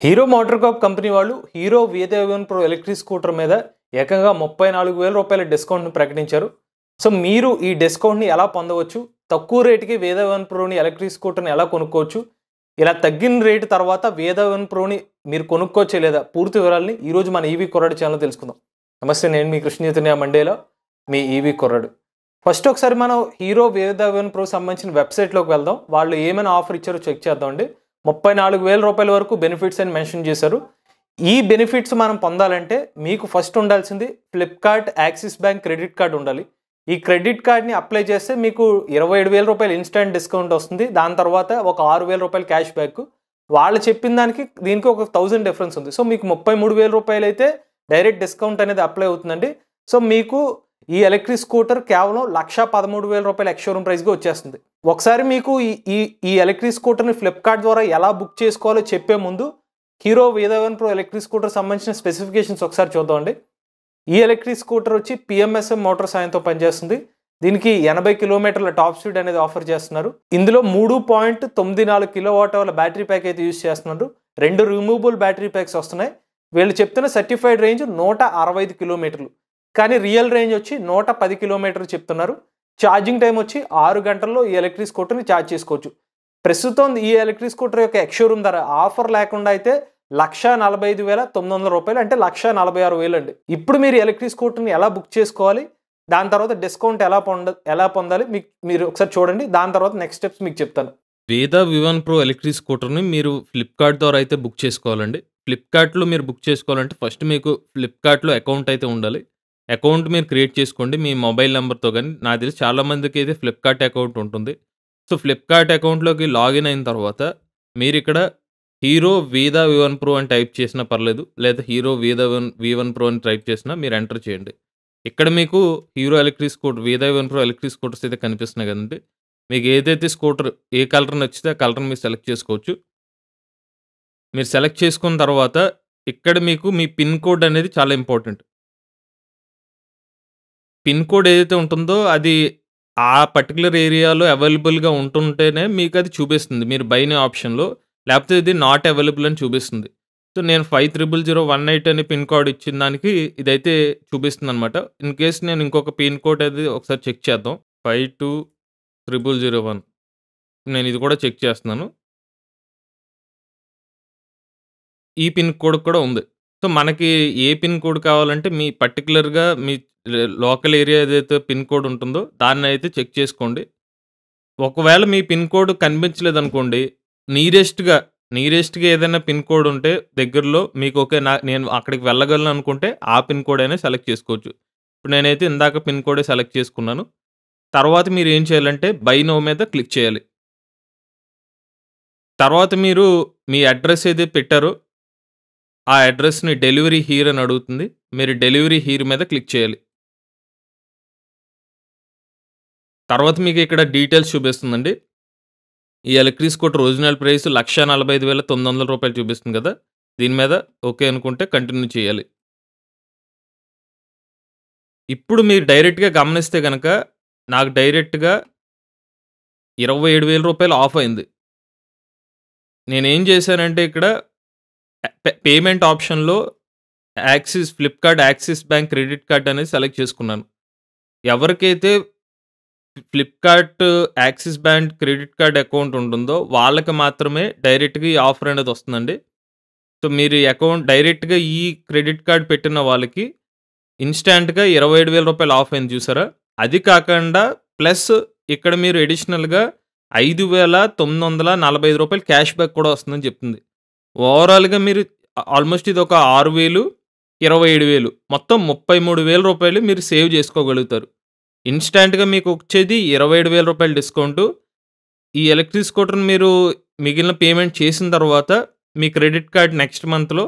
Hero motor Corp company వాళ్ళు hero V7 pro electric scooter మీద ఏకంగా 34,000 రూపాయల డిస్కౌంట్ను ప్రకటించారు. సో మీరు ఈ డిస్కౌంట్ని ఎలా పొందవచ్చు, తక్కువ రేటుకి V7 ప్రోని ఎలక్ట్రిక్ స్కూటర్ని ఎలా కొనుక్కోవచ్చు, ఇలా తగ్గిన రేటు తర్వాత V7 ప్రోని మీరు కొనుక్కోవచ్చే లేదా, పూర్తి వివరాలని ఈరోజు మన ఈవీ కుర్రాడు ఛానల్ తెలుసుకుందాం. నమస్తే, నేను మీ కృష్ణ చైతన్య మండేలో మీ ఈవీ కుర్రాడు. ఫస్ట్ ఒకసారి మనం హీరో V7 ప్రో సంబంధించిన వెబ్సైట్లోకి వెళ్దాం. వాళ్ళు ఏమైనా ఆఫర్ ఇచ్చారో చెక్ చేద్దామండి. 34,000 రూపాయల వరకు బెనిఫిట్స్ అని మెన్షన్ చేశారు. ఈ బెనిఫిట్స్ మనం పొందాలంటే మీకు ఫస్ట్ ఉండాల్సింది Flipkart axis bank credit card ఉండాలి. ఈ క్రెడిట్ కార్డ్ని అప్లై చేస్తే మీకు 27,000 రూపాయలు ఇన్స్టెంట్ డిస్కౌంట్ వస్తుంది. దాని తర్వాత ఒక 6,000 రూపాయలు క్యాష్ బ్యాక్. వాళ్ళు చెప్పిన దానికి దీనికి ఒక 1,000 డిఫరెన్స్ ఉంది. సో మీకు 33,000 రూపాయలు అయితే డైరెక్ట్ డిస్కౌంట్ అనేది అప్లై అవుతుందండి. సో మీకు ఈ ఎలక్ట్రిక్ స్కూటర్ కేవలం 1,13,000 రూపాయల ఎక్స్ షోరూమ్ ప్రైస్గా వచ్చేస్తుంది. ఒకసారి మీకు ఈ ఎలక్ట్రిక్ స్కూటర్ని ఫ్లిప్కార్ట్ ద్వారా ఎలా బుక్ చేసుకోవాలో చెప్పే ముందు hero V7 pro electric scooter సంబంధించిన స్పెసిఫికేషన్స్ ఒకసారి చూద్దామండి. ఈ ఎలక్ట్రిక్ స్కూటర్ వచ్చి PMSM మోటార్ సాయంతో పనిచేస్తుంది. దీనికి 80 కిలోమీటర్ల టాప్ స్పీడ్ అనేది ఆఫర్ చేస్తున్నారు. ఇందులో 3.94 కిలోవాట్ అవర్ల బ్యాటరీ ప్యాక్ అయితే యూజ్ చేస్తున్నారు. 2 రిమూవబుల్ బ్యాటరీ ప్యాక్స్ వస్తున్నాయి. వీళ్ళు చెప్తున్న సర్టిఫైడ్ రేంజ్ 165 కిలోమీటర్లు, కానీ రియల్ రేంజ్ వచ్చి 110 కిలోమీటర్లు చెప్తున్నారు. ఛార్జింగ్ టైం వచ్చి 6 గంటల్లో ఈ ఎలక్ట్రిక్ స్కూటర్ని ఛార్జ్ చేసుకోవచ్చు. ప్రస్తుతం ఈ ఎలక్ట్రిక్ స్కూటర్ యొక్క ఎక్స్షోరూమ్ ధర ఆఫర్ లేకుండా అయితే 1,45,900 రూపాయలు, అంటే 1,46,000 అండి. ఇప్పుడు మీరు ఎలక్ట్రిక్ స్కూటర్ని ఎలా బుక్ చేసుకోవాలి, దాని తర్వాత డిస్కౌంట్ ఎలా పొందాలి మీరు ఒకసారి చూడండి. దాని తర్వాత నెక్స్ట్ స్టెప్స్ మీకు చెప్తాను. V7 ప్రో ఎలక్ట్రిక్ స్కూటర్ని మీరు ఫ్లిప్కార్ట్ ద్వారా అయితే బుక్ చేసుకోవాలండి. ఫ్లిప్కార్ట్లో మీరు బుక్ చేసుకోవాలంటే ఫస్ట్ మీకు ఫ్లిప్కార్ట్లో అకౌంట్ అయితే ఉండాలి. అకౌంట్ మీరు క్రియేట్ చేసుకోండి మీ మొబైల్ నెంబర్తో. కానీ నాకు తెలిసి చాలామందికి అయితే ఫ్లిప్కార్ట్ అకౌంట్ ఉంటుంది. సో ఫ్లిప్కార్ట్ అకౌంట్లోకి లాగిన్ అయిన తర్వాత మీరు ఇక్కడ హీరో V7 ప్రో అని టైప్ చేసినా పర్లేదు, లేదా హీరో V1 ప్రో అని టైప్ చేసినా మీరు ఎంటర్ చేయండి. ఇక్కడ మీకు hero electric scooter V7 pro electric scooters అయితే కనిపిస్తున్నాయి కదండి. మీకు ఏదైతే స్కూటర్ ఏ కలర్ నచ్చితే ఆ కలర్ని మీరు సెలెక్ట్ చేసుకోవచ్చు. మీరు సెలెక్ట్ చేసుకున్న తర్వాత ఇక్కడ మీకు మీ పిన్ కోడ్ అనేది చాలా ఇంపార్టెంట్. పిన్ కోడ్ ఏదైతే ఉంటుందో అది ఆ పర్టికులర్ ఏరియాలో అవైలబుల్గా ఉంటుంటేనే మీకు అది చూపిస్తుంది మీరు బైనే ఆప్షన్లో, లేకపోతే ఇది నాట్ అవైలబుల్ అని చూపిస్తుంది. సో నేను 50001 అని పిన్ కోడ్ ఇచ్చిన దానికి ఇదైతే చూపిస్తుంది అనమాట. ఇన్ కేస్ నేను ఇంకొక పిన్ కోడ్ అది ఒకసారి చెక్ చేద్దాం. 520001 నేను ఇది కూడా చెక్ చేస్తున్నాను. ఈ పిన్ కోడ్ కూడా ఉంది. సో మనకి ఏ పిన్ కోడ్ కావాలంటే మీ పర్టికులర్గా మీ లోకల్ ఏరియా ఏదైతే పిన్ కోడ్ ఉంటుందో దాన్ని అయితే చెక్ చేసుకోండి. ఒకవేళ మీ పిన్ కోడ్ కనిపించలేదనుకోండి, నీరెస్ట్గా ఏదైనా పిన్ కోడ్ ఉంటే దగ్గరలో మీకు ఓకే నేను అక్కడికి వెళ్ళగలను అనుకుంటే ఆ పిన్ కోడ్ అయినా సెలెక్ట్ చేసుకోవచ్చు. ఇప్పుడు నేనైతే ఇందాక పిన్ కోడే సెలెక్ట్ చేసుకున్నాను. తర్వాత మీరు ఏం చేయాలంటే బై నౌ మీద క్లిక్ చేయాలి. తర్వాత మీరు మీ అడ్రస్ ఏదైతే పెట్టారో ఆ అడ్రస్ని డెలివరీ హీర్ అని అడుగుతుంది. మీరు డెలివరీ హీర్ మీద క్లిక్ చేయాలి. తర్వాత మీకు ఇక్కడ డీటెయిల్స్ చూపిస్తుందండి. ఈ ఎలక్ట్రిక్ స్కూటర్ ఒరిజినల్ ప్రైస్ 1,45,900 రూపాయలు చూపిస్తుంది కదా. దీని మీద ఓకే అనుకుంటే కంటిన్యూ చేయాలి. ఇప్పుడు మీరు డైరెక్ట్గా గమనిస్తే కనుక నాకు డైరెక్ట్గా 27,000 రూపాయలు ఆఫ్ అయింది. నేనేం చేశానంటే ఇక్కడ పేమెంట్ ఆప్షన్లో Flipkart axis bank credit card అనేది సెలెక్ట్ చేసుకున్నాను. ఎవరికైతే Flipkart axis bank credit card account ఉంటుందో వాళ్ళకి మాత్రమే డైరెక్ట్గా ఈ ఆఫర్ అనేది వస్తుందండి. సో మీరు ఈ అకౌంట్ డైరెక్ట్గా ఈ క్రెడిట్ కార్డ్ పెట్టిన వాళ్ళకి ఇన్స్టాంట్గా 27,000 రూపాయలు ఆఫ్ అయింది చూసారా. అది కాకుండా ప్లస్ ఇక్కడ మీరు అడిషనల్గా 5,945 రూపాయలు క్యాష్ బ్యాక్ కూడా వస్తుందని చెప్తుంది. ఓవరాల్గా మీరు ఆల్మోస్ట్ ఇది ఒక 6,000, 27,000 మొత్తం 33,000 రూపాయలు మీరు సేవ్ చేసుకోగలుగుతారు. ఇన్స్టాంట్గా మీకు వచ్చేది 27,000 రూపాయల డిస్కౌంటు. ఈ ఎలక్ట్రిక్ స్కూటర్ని మీరు మిగిలిన పేమెంట్ చేసిన తర్వాత మీ క్రెడిట్ కార్డ్ నెక్స్ట్ మంత్లో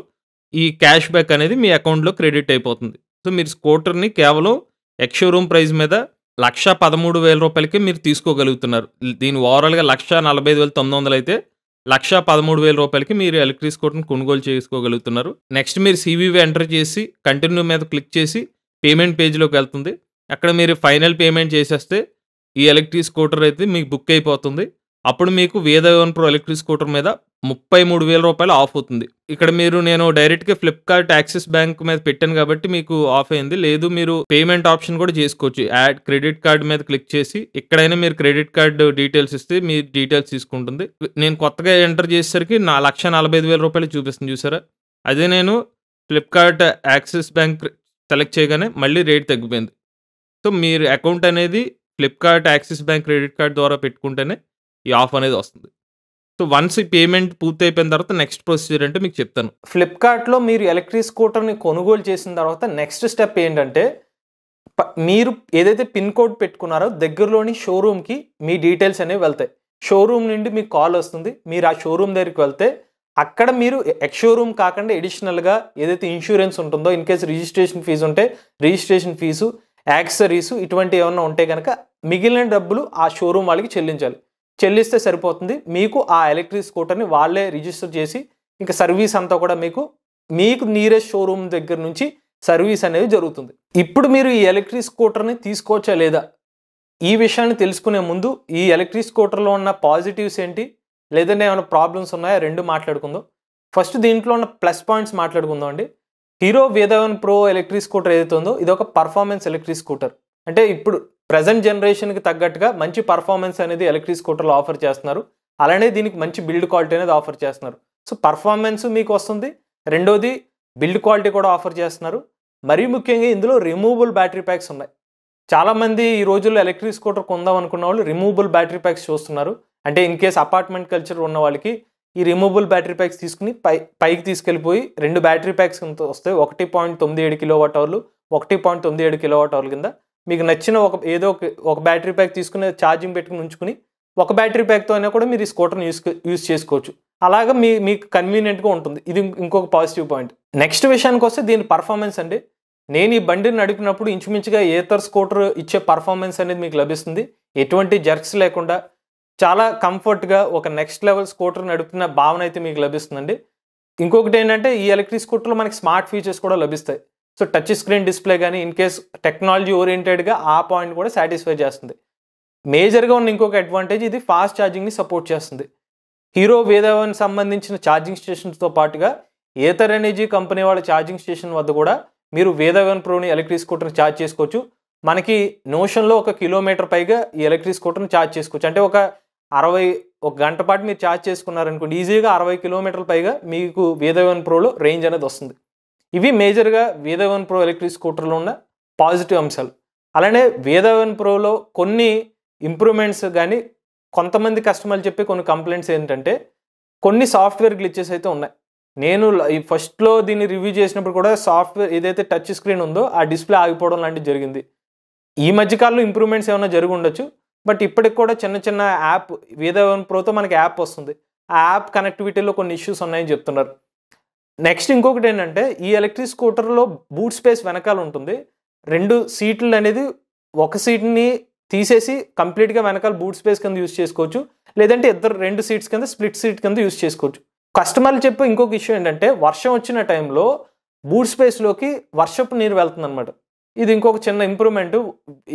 ఈ క్యాష్ బ్యాక్ అనేది మీ అకౌంట్లో క్రెడిట్ అయిపోతుంది. సో మీరు స్కూటర్ని కేవలం ఎక్స్ షోరూమ్ ప్రైస్ మీద 1,13,000 రూపాయలకే మీరు తీసుకోగలుగుతున్నారు. దీని ఓవరాల్గా 1,45,900 అయితే 1,13,000 రూపాయలకి మీరు ఎలక్ట్రిక్ స్కూటర్ని కొనుగోలు చేసుకోగలుగుతున్నారు. నెక్స్ట్ మీరు CVV ఎంటర్ చేసి కంటిన్యూ మీద క్లిక్ చేసి పేమెంట్ పేజ్లోకి వెళ్తుంది. అక్కడ మీరు ఫైనల్ పేమెంట్ చేసేస్తే ఈ ఎలక్ట్రిక్ స్కూటర్ అయితే మీకు బుక్ అయిపోతుంది. అప్పుడు మీకు వేద వన్ ప్రో ఎలక్ట్రిక్ స్కూటర్ మీద 33,000 రూపాయలు ఆఫ్ అవుతుంది. ఇక్కడ నేను డైరెక్ట్‌గా ఫ్లిప్‌కార్ట్, యాక్సిస్ బ్యాంక్ మీద పెట్టాను కాబట్టి మీకు ఆఫ్ అయింది. లేదు మీరు పేమెంట్ ఆప్షన్ కూడా చేసుకోవచ్చు. యాడ్ క్రెడిట్ కార్డ్ మీద క్లిక్ చేసి ఎక్కడైనా మీరు క్రెడిట్ కార్డ్ డీటెయిల్స్ ఇస్తే మీ డీటెయిల్స్ తీసుకుంటుంది. నేను కొత్తగా ఎంటర్ చేసేసరికి 1,45,000 రూపాయలు చూపిస్తుంది చూసారా? అదే నేను ఫ్లిప్‌కార్ట్, యాక్సిస్ బ్యాంక్ సెలెక్ట్ చేయగానే మళ్ళీ రేట్ తగ్గిపోయింది. సో, మీరు అకౌంట్ అనేది Flipkart, axis bank credit card ద్వారా పెట్టుకుంటేనే ఈ ఆఫ్ అనేది వస్తుంది. సో, వన్స్ ఈ పేమెంట్ పూర్తయిపోయిన తర్వాత నెక్స్ట్ ప్రొసీజర్ అంటే మీకు చెప్తాను. ఫ్లిప్‌కార్ట్‌లో మీరు ఎలక్ట్రిక్ స్కూటర్‌ని కొనుగోలు చేసిన తర్వాత నెక్స్ట్ స్టెప్ ఏంటంటే మీరు ఏదైతే పిన్ కోడ్ పెట్టుకున్నారో దగ్గరలోని షోరూమ్‌కి మీ డీటెయిల్స్ అనేవి వెళ్తాయి. షోరూమ్ నుండి మీకు కాల్ వస్తుంది. మీరు ఆ షోరూమ్ దగ్గరికి వెళ్తే అక్కడ మీరు ఎక్స్ షోరూమ్ కాకుండా ఎడిషనల్‌గా ఏదైతే ఇన్సూరెన్స్ ఉంటుందో, ఇన్ కేస్ రిజిస్ట్రేషన్ ఫీజు ఉంటే రిజిస్ట్రేషన్ ఫీజు, యాక్సెసరీస్ ఇటువంటి ఏమన్నా ఉంటే కనుక మిగిలిన డబ్బులు ఆ షోరూమ్ వాళ్ళకి చెల్లించాలి. చెల్లిస్తే సరిపోతుంది. మీకు ఆ ఎలక్ట్రిక్ స్కూటర్‌ని వాళ్ళే రిజిస్టర్ చేసి ఇంకా సర్వీస్ అంతా కూడా మీకు నియరెస్ట్ షోరూమ్ దగ్గర నుంచి సర్వీస్ అనేది జరుగుతుంది. ఇప్పుడు మీరు ఈ ఎలక్ట్రిక్ స్కూటర్‌ని తీసుకోవచ్చా లేదా? ఈ విషయాన్ని తెలుసుకునే ముందు ఈ ఎలక్ట్రిక్ స్కూటర్‌లో ఉన్న పాజిటివ్స్ ఏంటి? లేదంటే ఏమైనా ప్రాబ్లమ్స్ ఉన్నాయా? 2 మాట్లాడుకుందాం. ఫస్ట్ దీంట్లో ఉన్న ప్లస్ పాయింట్స్ మాట్లాడుకుందాం అండి. హీరో వేదవన్ ప్రో ఎలక్ట్రిక్ స్కూటర్ ఏదైతే ఉందో ఇది ఒక పర్ఫార్మెన్స్ ఎలక్ట్రిక్ స్కూటర్. అంటే ఇప్పుడు ప్రెజెంట్ జనరేషన్‌కి తగ్గట్టుగా మంచి పర్ఫార్మెన్స్ అనేది ఎలక్ట్రిక్ స్కూటర్‌లో ఆఫర్ చేస్తున్నారు. అలానే దీనికి మంచి బిల్డ్ క్వాలిటీ అనేది ఆఫర్ చేస్తున్నారు. సో, పర్ఫార్మెన్స్ మీకు వస్తుంది. రెండోది బిల్డ్ క్వాలిటీ కూడా ఆఫర్ చేస్తున్నారు. మరీ ముఖ్యంగా ఇందులో రిమూవబుల్ బ్యాటరీ ప్యాక్స్ ఉన్నాయి. చాలామంది ఈ రోజుల్లో ఎలక్ట్రిక్ స్కూటర్ కొందాం అనుకున్న వాళ్ళు రిమూవబుల్ బ్యాటరీ ప్యాక్స్ చూస్తున్నారు. అంటే ఇన్ కేస్ అపార్ట్మెంట్ కల్చర్ ఉన్న వాళ్ళకి ఈ రిమూవబుల్ బ్యాటరీ ప్యాక్స్ తీసుకుని పైకి తీసుకెళ్ళిపోయి 2 బ్యాటరీ ప్యాక్స్ వస్తాయి. 1.97 కిలోవాట్ అవర్లు, 1.97 కిలోవాట్ అవర్ల కింద మీకు నచ్చిన ఒక బ్యాటరీ ప్యాక్ తీసుకుని ఛార్జింగ్ పెట్టుకుని ఉంచుకుని ఒక బ్యాటరీ ప్యాక్తో అయినా కూడా మీరు ఈ స్కూటర్ని యూస్ చేసుకోవచ్చు. అలాగా మీకు కన్వీనియంట్గా ఉంటుంది. ఇది ఇంకొక పాజిటివ్ పాయింట్. నెక్స్ట్ విషయానికి వస్తే దీని పర్ఫార్మెన్స్ అండి. నేను ఈ బండిని నడిపినప్పుడు ఇంచుమించుగా ఏతర్ స్కూటర్ ఇచ్చే పర్ఫార్మెన్స్ అనేది మీకు లభిస్తుంది. ఎటువంటి జర్క్స్ లేకుండా చాలా కంఫర్ట్గా ఒక నెక్స్ట్ లెవెల్ స్కూటర్ నడిపిన భావన అయితే మీకు లభిస్తుందండి. ఇంకొకటి ఏంటంటే ఈ ఎలక్ట్రిక్ స్కూటర్లో మనకి స్మార్ట్ ఫీచర్స్ కూడా లభిస్తాయి. సో, టచ్ స్క్రీన్ డిస్ప్లే కానీ ఇన్ కేస్ టెక్నాలజీ ఓరియంటెడ్గా ఆ పాయింట్ కూడా సాటిస్ఫై చేస్తుంది. మేజర్గా ఉన్న ఇంకొక అడ్వాంటేజ్ ఇది ఫాస్ట్ ఛార్జింగ్ని సపోర్ట్ చేస్తుంది. హీరో వేదవన్ సంబంధించిన ఛార్జింగ్ స్టేషన్స్తో పాటుగా ఏథర్ ఎనర్జీ కంపెనీ వాళ్ళ ఛార్జింగ్ స్టేషన్ వద్ద కూడా మీరు వేదవన్ ప్రోని ఎలక్ట్రిక్ స్కూటర్ని ఛార్జ్ చేసుకోవచ్చు. మనకి నోషన్లో 1 కిలోమీటర్ పైగా ఈ ఎలక్ట్రిక్ స్కూటర్ని ఛార్జ్ చేసుకోవచ్చు. అంటే ఒక గంట పాటు మీరు ఛార్జ్ చేసుకున్నారనుకోండి, ఈజీగా 60 కిలోమీటర్ల పైగా మీకు వేదవన్ ప్రోలో రేంజ్ అనేది వస్తుంది. ఇవి మేజర్గా వేదవన్ ప్రో ఎలక్ట్రిక్ స్కూటర్లో ఉన్న పాజిటివ్ అంశాలు. అలానే వేదవన్ ప్రోలో కొన్ని ఇంప్రూవ్మెంట్స్ కానీ కొంతమంది కస్టమర్లు చెప్పే కొన్ని కంప్లైంట్స్ ఏంటంటే కొన్ని సాఫ్ట్వేర్ గ్లిచెస్ అయితే ఉన్నాయి. నేను ఈ ఫస్ట్లో దీన్ని రివ్యూ చేసినప్పుడు కూడా సాఫ్ట్వేర్ ఏదైతే టచ్ స్క్రీన్ ఉందో ఆ డిస్ప్లే ఆగిపోవడం లాంటివి జరిగింది. ఈ మధ్యకాలంలో ఇంప్రూవ్మెంట్స్ ఏమైనా జరిగి ఉండొచ్చు. బట్ ఇప్పటికి కూడా చిన్న యాప్ వేదవన్ ప్రోతో మనకి యాప్ వస్తుంది. ఆ యాప్ కనెక్టివిటీలో కొన్ని ఇష్యూస్ ఉన్నాయని చెప్తున్నారు. నెక్స్ట్ ఇంకొకటి ఏంటంటే ఈ ఎలక్ట్రిక్ స్కూటర్లో బూట్ స్పేస్ వెనకాల ఉంటుంది. 2 సీట్లు అనేది ఒక సీట్ని తీసేసి కంప్లీట్గా వెనకాల బూట్ స్పేస్ కింద యూస్ చేసుకోవచ్చు. లేదంటే 2 సీట్స్ కింద స్ప్లిట్ సీట్ కింద యూస్ చేసుకోవచ్చు. కస్టమర్లు చెప్పే ఇంకొక ఇష్యూ ఏంటంటే వర్షం వచ్చిన టైంలో బూట్ స్పేస్లోకి వర్షపు నీరు వెళ్తుంది అనమాట. ఇది ఇంకొక చిన్న ఇంప్రూవ్మెంట్.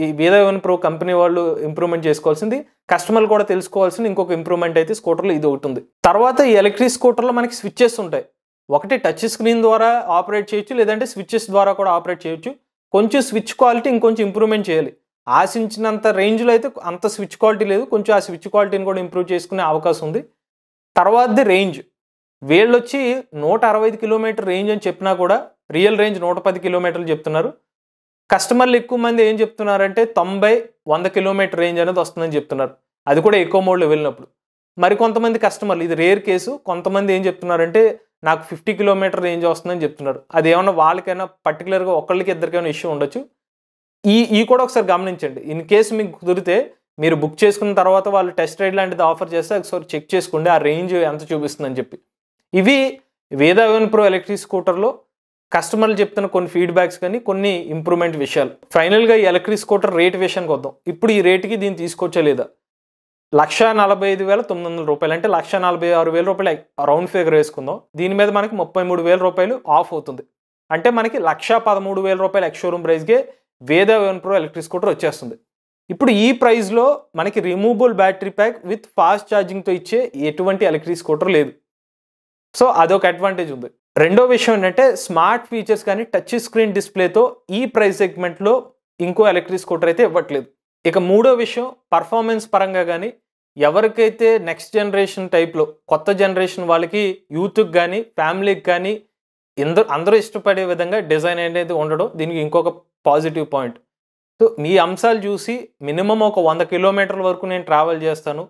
ఈ వేదవన్ ప్రో కంపెనీ వాళ్ళు ఇంప్రూవ్మెంట్ చేసుకోవాల్సింది, కస్టమర్లు కూడా తెలుసుకోవాల్సింది ఇంకొక ఇంప్రూవ్మెంట్ అయితే స్కూటర్లో ఇది ఒకటి ఉంది. తర్వాత ఈ ఎలక్ట్రిక్ స్కూటర్లో మనకి స్విచ్చెస్ ఉంటాయి. ఒకటి టచ్ స్క్రీన్ ద్వారా ఆపరేట్ చేయొచ్చు, లేదంటే స్విచ్చెస్ ద్వారా కూడా ఆపరేట్ చేయొచ్చు. కొంచెం స్విచ్ క్వాలిటీ ఇంకొంచెం ఇంప్రూవ్మెంట్ చేయాలి. ఆశించినంత రేంజ్లో అయితే అంత స్విచ్ క్వాలిటీ లేదు. కొంచెం ఆ స్విచ్ క్వాలిటీని కూడా ఇంప్రూవ్ చేసుకునే అవకాశం ఉంది. తర్వాతది రేంజ్. వీళ్ళు వచ్చి 165 కిలోమీటర్ రేంజ్ అని చెప్పినా కూడా రియల్ రేంజ్ 110 కిలోమీటర్లు చెప్తున్నారు. కస్టమర్లు ఎక్కువ మంది ఏం చెప్తున్నారంటే 90-100 కిలోమీటర్ రేంజ్ అనేది వస్తుందని చెప్తున్నారు. అది కూడా ఎక్కువ మోడ్లో వెళ్ళినప్పుడు. మరి కొంతమంది కస్టమర్లు, ఇది రేర్ కేసు, కొంతమంది ఏం చెప్తున్నారంటే నాకు 50 కిలోమీటర్ రేంజ్ వస్తుందని చెప్తున్నారు. అది ఏమన్నా వాళ్ళకైనా పర్టికులర్గా ఒకళ్ళకి ఇద్దరికైనా ఇష్యూ ఉండొచ్చు. ఈ కూడా ఒకసారి గమనించండి. ఇన్ కేసు మీకు కుదిరితే మీరు బుక్ చేసుకున్న తర్వాత వాళ్ళు టెస్ట్ రైడ్ లాంటిది ఆఫర్ చేస్తే ఒకసారి చెక్ చేసుకోండి ఆ రేంజ్ ఎంత చూపిస్తుందని చెప్పి. ఇవి వేదవన్ ప్రో ఎలక్ట్రిక్ స్కూటర్లో కస్టమర్లు చెప్తున్న కొన్ని ఫీడ్బ్యాక్స్ కానీ కొన్ని ఇంప్రూవ్మెంట్ విషయాలు. ఫైనల్గా ఈ ఎలక్ట్రిక్ స్కూటర్ రేట్ విషయానికి వద్దాం. ఇప్పుడు ఈ రేటుకి దీన్ని తీసుకోవచ్చా లేదా? 1,45,900 రూపాయలు, అంటే 1,46,000 రూపాయలు రౌండ్ ఫిగర్ వేసుకుందాం. దీని మీద మనకి 33,000 రూపాయలు ఆఫ్ అవుతుంది. అంటే మనకి 1,13,000 రూపాయలు ఎక్స్ షోరూమ్ ప్రైస్కే వేదవన్ ప్రో ఎలక్ట్రిక్ స్కూటర్ వచ్చేస్తుంది. ఇప్పుడు ఈ ప్రైస్లో మనకి removable battery pack with fast ఛార్జింగ్తో ఇచ్చే ఎటువంటి ఎలక్ట్రిక్ స్కూటర్ లేదు. సో అదొక అడ్వాంటేజ్ ఉంది. రెండో విషయం ఏంటంటే స్మార్ట్ ఫీచర్స్ కానీ టచ్ స్క్రీన్ డిస్ప్లేతో ఈ ప్రైస్ సెగ్మెంట్లో ఇంకో ఎలక్ట్రిక్ స్కూటర్ అయితే ఇవ్వట్లేదు. ఇక మూడో విషయం పర్ఫార్మెన్స్ పరంగా కానీ ఎవరికైతే నెక్స్ట్ జనరేషన్ టైప్లో కొత్త జనరేషన్ వాళ్ళకి యూత్కి కానీ ఫ్యామిలీకి కానీ అందరూ ఇష్టపడే విధంగా డిజైన్ అనేది ఉండడం దీనికి ఇంకొక పాజిటివ్ పాయింట్. సో మీ అంశాలు చూసి మినిమం ఒక 100 కిలోమీటర్ల వరకు నేను ట్రావెల్ చేస్తాను,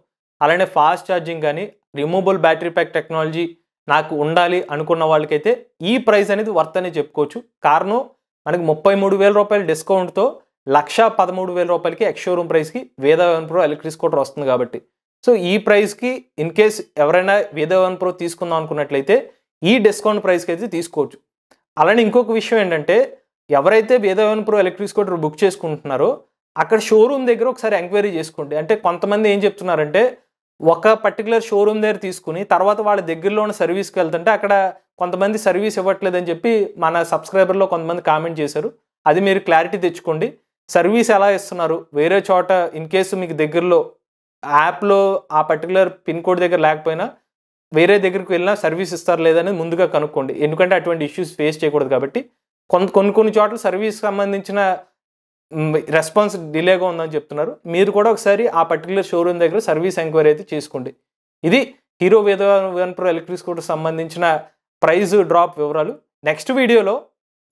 అలానే ఫాస్ట్ ఛార్జింగ్ కానీ రిమూవబుల్ బ్యాటరీ ప్యాక్ టెక్నాలజీ నాకు ఉండాలి అనుకున్న వాళ్ళకైతే ఈ ప్రైస్ అనేది వర్త్ అని చెప్పుకోవచ్చు. కారణం మనకి 33,000 రూపాయల డిస్కౌంట్తో 1,13,000 రూపాయలకి ఎక్స్ షోరూమ్ ప్రైస్కి వేద11 ప్రో ఎలక్ట్రిక్ స్కూటర్ వస్తుంది కాబట్టి. సో ఈ ప్రైస్కి ఇన్ కేస్ ఎవరైనా వేద11 ప్రో తీసుకుందాం అనుకున్నట్లయితే ఈ డిస్కౌంట్ ప్రైస్కి అయితే తీసుకోవచ్చు. అలానే ఇంకొక విషయం ఏంటంటే ఎవరైతే వేద11 ప్రో ఎలక్ట్రిక్ స్కూటర్ బుక్ చేసుకుంటున్నారో అక్కడ షోరూమ్ దగ్గర ఒకసారి ఎంక్వైరీ చేసుకోండి. అంటే కొంతమంది ఏం చెప్తున్నారంటే ఒక పర్టికులర్ షోరూమ్ దగ్గర తీసుకుని తర్వాత వాళ్ళ దగ్గరలో ఉన్న సర్వీస్కి వెళ్తుంటే అక్కడ కొంతమంది సర్వీస్ ఇవ్వట్లేదని చెప్పి మన సబ్స్క్రైబర్లో కొంతమంది కామెంట్ చేశారు. అది మీరు క్లారిటీ తెచ్చుకోండి. సర్వీస్ ఎలా ఇస్తున్నారు, వేరే చోట ఇన్ కేసు మీకు దగ్గరలో యాప్లో ఆ పర్టికులర్ పిన్ కోడ్ దగ్గర లేకపోయినా వేరే దగ్గరికి వెళ్ళినా సర్వీస్ ఇస్తారు లేదని ముందుగా కనుక్కోండి. ఎందుకంటే అటువంటి ఇష్యూస్ ఫేస్ చేయకూడదు కాబట్టి. కొన్ని చోట్ల సర్వీస్ సంబంధించిన రెస్పాన్స్ డిలేగా ఉందని చెప్తున్నారు. మీరు కూడా ఒకసారి ఆ పర్టికులర్ షోరూమ్ దగ్గర సర్వీస్ ఎంక్వైరీ అయితే చేసుకోండి. ఇది హీరో వేద11 ప్రో ఎలక్ట్రిక్ స్కూటర్ సంబంధించిన ప్రైస్ డ్రాప్ వివరాలు. నెక్స్ట్ వీడియోలో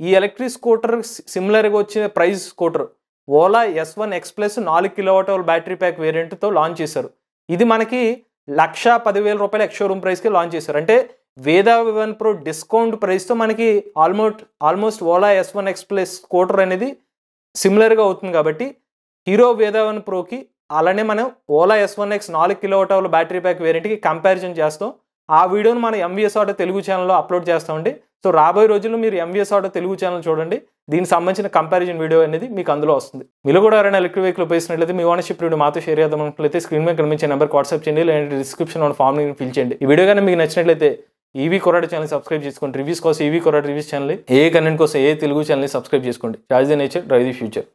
ఈ ఎలక్ట్రిక్ స్కూటర్ సిమిలర్గా వచ్చిన price scooter Ola S1 X Plus 4 kWh battery pack వేరియంట్తో లాంచ్ చేశారు. ఇది మనకి 1,10,000 రూపాయల ఎక్స్ షోరూమ్ ప్రైస్కి లాంచ్ చేశారు. అంటే వేద11 ప్రో డిస్కౌంట్ ప్రైస్తో మనకి almost Ola S1 X Plus scooter అనేది సిమిలర్గా అవుతుంది కాబట్టి హీరో వేద11 ప్రోకి అలానే మనం Ola S1 X 4 kWh battery pack వేరియంట్కి కంపారిజన్ చేస్తాం. ఆ వీడియోని మనం ఎంవీఎస్ ఆటో తెలుగు ఛానల్లో అప్లోడ్ చేస్తామండి. సో రాబోయే రోజుల్లో మీరు ఎంవీఎస్ ఆటో తెలుగు ఛానల్ చూడండి. దీనికి సంబంధించిన కంపారిజన్ వీడియో అనేది మీకు అందులో వస్తుంది. మీరు కూడా ఎవరైనా ఎలక్ట్రిక్ వెహికల్ ఉపయోగిస్తున్నట్లయితే మీ ఓనర్షిప్ రివ్యూ మాతో షేర్ చేద్దామన్నట్లయితే స్క్రీన్ మీద కనిపించే నెంబర్కి వాట్సాప్ చేయండి, లేదంటే డిస్క్రిప్షన్ ఉన్న ఫామ్ ఫిల్ చేయండి. ఈ వీడియో కానీ మీకు నచ్చినట్లయితే ఈవీ కొరాడు ఛానల్ సబ్స్క్రైబ్ చేసుకోండి. రివ్యూస్ కోసం ఈవీ కొరాడు రివ్యూస్ ఛానల్, ఏ కంటెంట్ కోసం ఏ తెలుగు ఛానల్ సబ్స్క్రైబ్ చేసుకోండి. Charge the nature, drive the future.